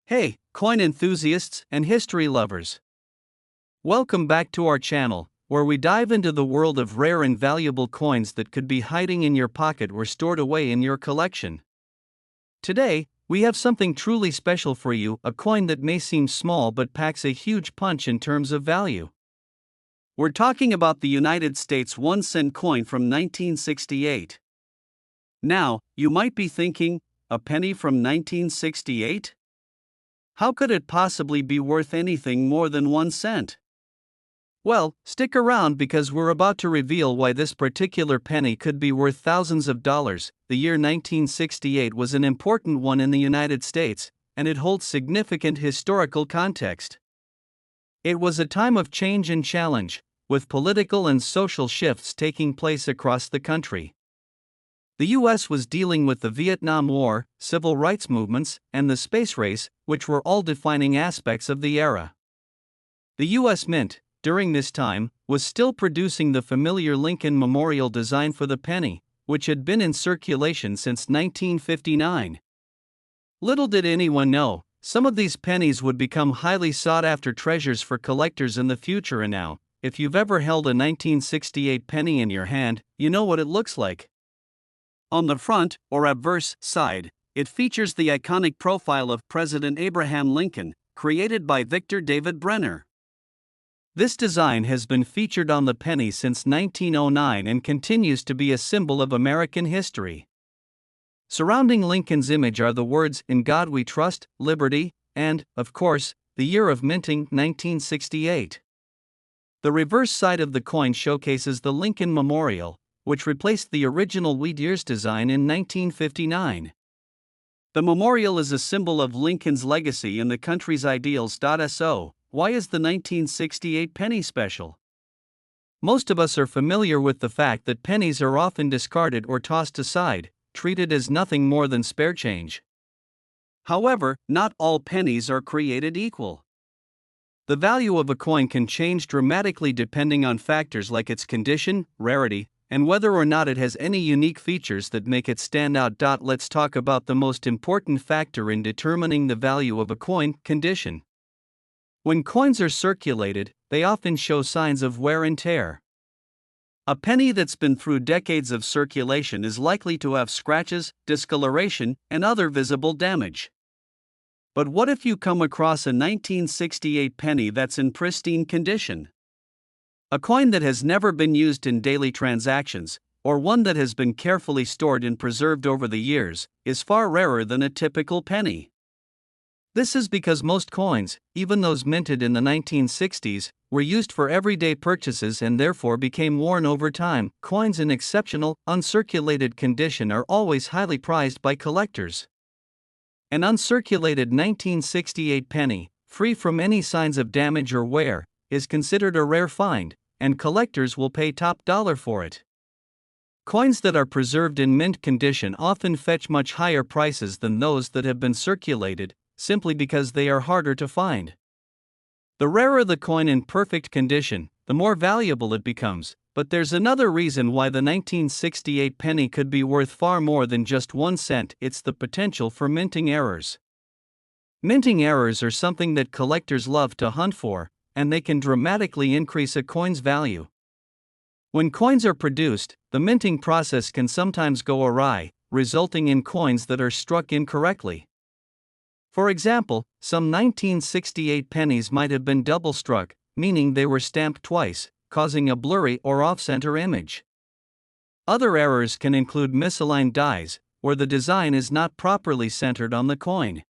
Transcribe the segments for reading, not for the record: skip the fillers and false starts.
Hey, coin enthusiasts and history lovers! Welcome back to our channel, where we dive into the world of rare and valuable coins that could be hiding in your pocket or stored away in your collection. Today, we have something truly special for you, a coin that may seem small but packs a huge punch in terms of value. We're talking about the United States 1-cent coin from 1968. Now, you might be thinking, a penny from 1968? How could it possibly be worth anything more than 1 cent? Well, stick around because we're about to reveal why this particular penny could be worth thousands of dollars. The year 1968 was an important one in the United States, and it holds significant historical context. It was a time of change and challenge, with political and social shifts taking place across the country. The U.S. was dealing with the Vietnam War, civil rights movements, and the space race, which were all defining aspects of the era. The U.S. Mint, during this time, was still producing the familiar Lincoln Memorial design for the penny, which had been in circulation since 1959. Little did anyone know, some of these pennies would become highly sought-after treasures for collectors in the future. And now, if you've ever held a 1968 penny in your hand, you know what it looks like. On the front, or obverse, side, it features the iconic profile of President Abraham Lincoln, created by Victor David Brenner. This design has been featured on the penny since 1909 and continues to be a symbol of American history. Surrounding Lincoln's image are the words, "In God We Trust, Liberty," and, of course, the year of minting, 1968. The reverse side of the coin showcases the Lincoln Memorial, which replaced the original wheat ears design in 1959. The memorial is a symbol of Lincoln's legacy and the country's ideals. So, why is the 1968 penny special? Most of us are familiar with the fact that pennies are often discarded or tossed aside, treated as nothing more than spare change. However, not all pennies are created equal. The value of a coin can change dramatically depending on factors like its condition, rarity, and whether or not it has any unique features that make it stand out. Let's talk about the most important factor in determining the value of a coin: condition. When coins are circulated, they often show signs of wear and tear. A penny that's been through decades of circulation is likely to have scratches, discoloration, and other visible damage. But what if you come across a 1968 penny that's in pristine condition? A coin that has never been used in daily transactions, or one that has been carefully stored and preserved over the years, is far rarer than a typical penny. This is because most coins, even those minted in the 1960s, were used for everyday purchases and therefore became worn over time. Coins in exceptional, uncirculated condition are always highly prized by collectors. An uncirculated 1968 penny, free from any signs of damage or wear, is considered a rare find, and collectors will pay top dollar for it. Coins that are preserved in mint condition often fetch much higher prices than those that have been circulated, simply because they are harder to find. The rarer the coin in perfect condition, the more valuable it becomes. But there's another reason why the 1968 penny could be worth far more than just 1 cent. It's the potential for minting errors. Minting errors are something that collectors love to hunt for, and they can dramatically increase a coin's value. When coins are produced, the minting process can sometimes go awry, resulting in coins that are struck incorrectly. For example, some 1968 pennies might have been double struck, meaning they were stamped twice, causing a blurry or off-center image. Other errors can include misaligned dies, where the design is not properly centered on the coin.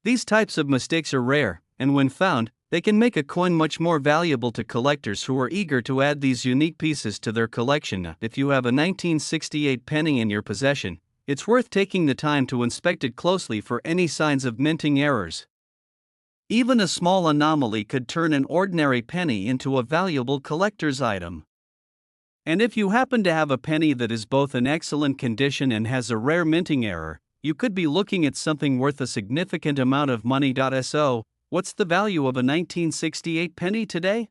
These types of mistakes are rare, and when found, they can make a coin much more valuable to collectors who are eager to add these unique pieces to their collection. If you have a 1968 penny in your possession, it's worth taking the time to inspect it closely for any signs of minting errors. Even a small anomaly could turn an ordinary penny into a valuable collector's item. And if you happen to have a penny that is both in excellent condition and has a rare minting error, you could be looking at something worth a significant amount of money. So, what's the value of a 1968 penny today?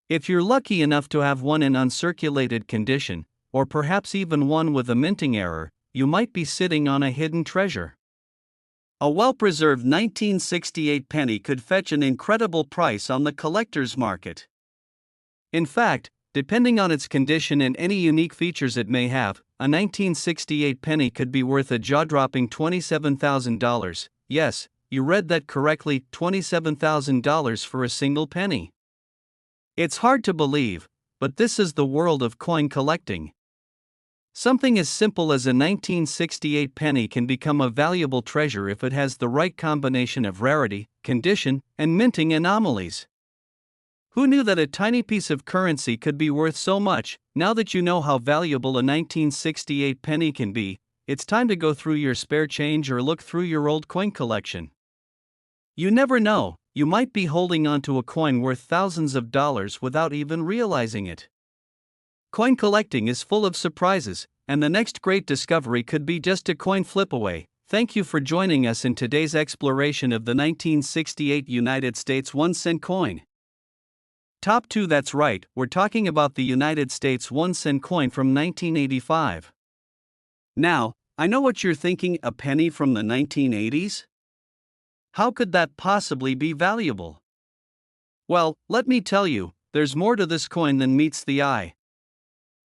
If you're lucky enough to have one in uncirculated condition, or perhaps even one with a minting error, you might be sitting on a hidden treasure. A well-preserved 1968 penny could fetch an incredible price on the collector's market. In fact, depending on its condition and any unique features it may have, a 1968 penny could be worth a jaw-dropping $27,000. Yes, you read that correctly, $27,000 for a single penny. It's hard to believe, but this is the world of coin collecting. Something as simple as a 1968 penny can become a valuable treasure if it has the right combination of rarity, condition, and minting anomalies. Who knew that a tiny piece of currency could be worth so much? Now that you know how valuable a 1968 penny can be, it's time to go through your spare change or look through your old coin collection. You never know, you might be holding onto a coin worth thousands of dollars without even realizing it. Coin collecting is full of surprises, and the next great discovery could be just a coin flip away. Thank you for joining us in today's exploration of the 1968 United States 1-cent coin. Top 2, that's right, we're talking about the United States 1-cent coin from 1985. Now, I know what you're thinking, a penny from the 1980s? How could that possibly be valuable? Well, let me tell you, there's more to this coin than meets the eye.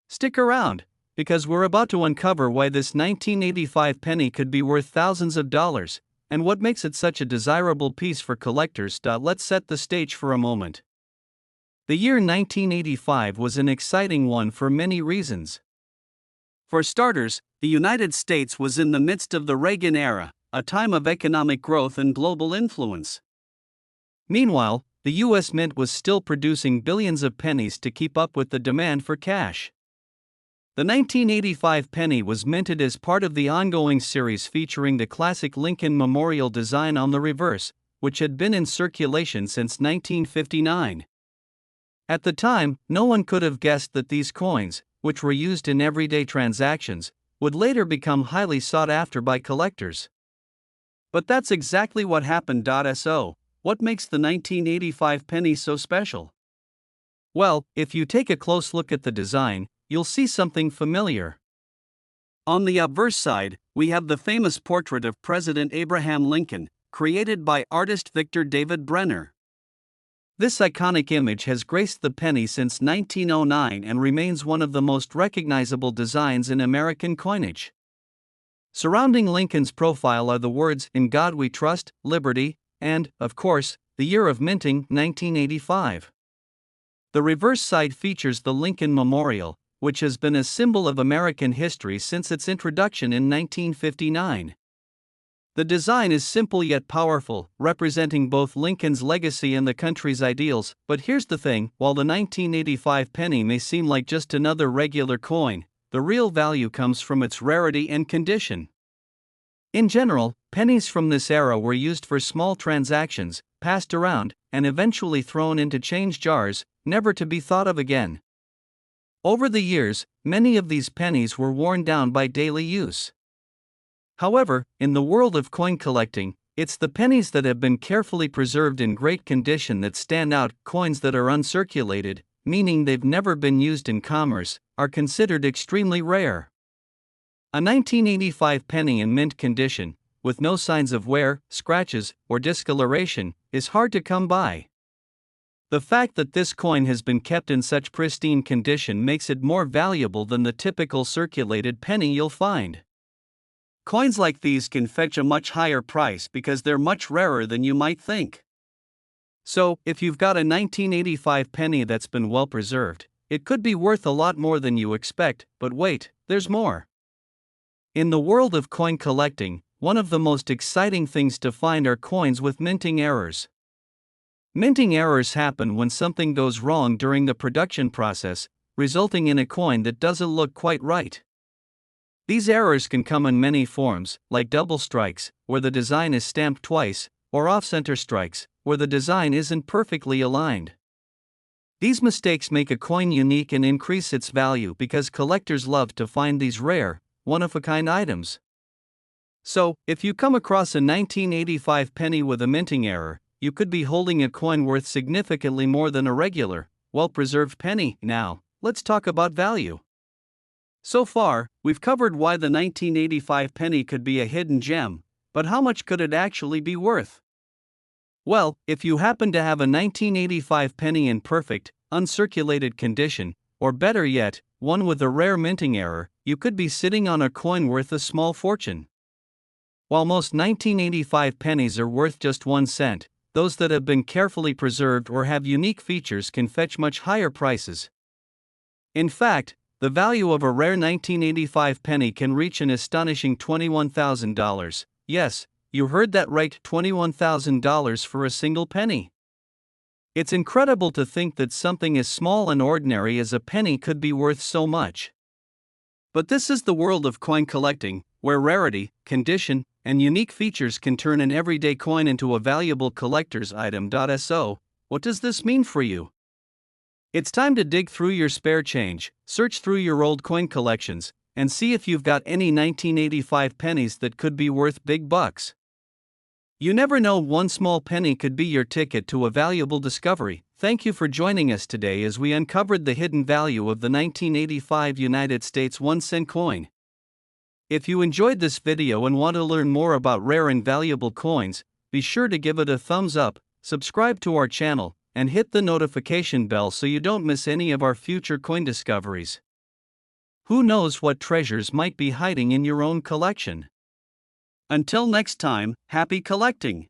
Stick around, because we're about to uncover why this 1985 penny could be worth thousands of dollars, and what makes it such a desirable piece for collectors. Let's set the stage for a moment. The year 1985 was an exciting one for many reasons. For starters, the United States was in the midst of the Reagan era, a time of economic growth and global influence. Meanwhile, the U.S. Mint was still producing billions of pennies to keep up with the demand for cash. The 1985 penny was minted as part of the ongoing series featuring the classic Lincoln Memorial design on the reverse, which had been in circulation since 1959. At the time, no one could have guessed that these coins, which were used in everyday transactions, would later become highly sought after by collectors. But that's exactly what happened. So, what makes the 1985 penny so special? Well, if you take a close look at the design, you'll see something familiar. On the obverse side, we have the famous portrait of President Abraham Lincoln, created by artist Victor David Brenner. This iconic image has graced the penny since 1909 and remains one of the most recognizable designs in American coinage. Surrounding Lincoln's profile are the words, "In God We Trust, Liberty," and, of course, the year of minting, 1985. The reverse side features the Lincoln Memorial, which has been a symbol of American history since its introduction in 1959. The design is simple yet powerful, representing both Lincoln's legacy and the country's ideals. But here's the thing, while the 1985 penny may seem like just another regular coin, the real value comes from its rarity and condition. In general, pennies from this era were used for small transactions, passed around, and eventually thrown into change jars, never to be thought of again. Over the years, many of these pennies were worn down by daily use. However, in the world of coin collecting, it's the pennies that have been carefully preserved in great condition that stand out. Coins that are uncirculated, meaning they've never been used in commerce, are considered extremely rare. A 1985 penny in mint condition, with no signs of wear, scratches, or discoloration, is hard to come by. The fact that this coin has been kept in such pristine condition makes it more valuable than the typical circulated penny you'll find. Coins like these can fetch a much higher price because they're much rarer than you might think. So, if you've got a 1985 penny that's been well preserved, it could be worth a lot more than you expect. But wait, there's more. In the world of coin collecting, one of the most exciting things to find are coins with minting errors. Minting errors happen when something goes wrong during the production process, resulting in a coin that doesn't look quite right. These errors can come in many forms, like double strikes, where the design is stamped twice, or off-center strikes, where the design isn't perfectly aligned. These mistakes make a coin unique and increase its value because collectors love to find these rare, one-of-a-kind items. So, if you come across a 1985 penny with a minting error, you could be holding a coin worth significantly more than a regular, well-preserved penny. Now, let's talk about value. So far, we've covered why the 1985 penny could be a hidden gem, But how much could it actually be worth? Well, if you happen to have a 1985 penny in perfect, uncirculated condition, or better yet, one with a rare minting error, you could be sitting on a coin worth a small fortune. While most 1985 pennies are worth just 1 cent, those that have been carefully preserved or have unique features can fetch much higher prices. In fact, the value of a rare 1985 penny can reach an astonishing $21,000. Yes, you heard that right, $21,000 for a single penny. It's incredible to think that something as small and ordinary as a penny could be worth so much. But this is the world of coin collecting, where rarity, condition, and unique features can turn an everyday coin into a valuable collector's item. So, what does this mean for you? It's time to dig through your spare change, search through your old coin collections, and see if you've got any 1985 pennies that could be worth big bucks. You never know, one small penny could be your ticket to a valuable discovery. Thank you for joining us today as we uncovered the hidden value of the 1985 United States 1-cent coin. If you enjoyed this video and want to learn more about rare and valuable coins, be sure to give it a thumbs up, subscribe to our channel, and hit the notification bell so you don't miss any of our future coin discoveries. Who knows what treasures might be hiding in your own collection? Until next time, happy collecting!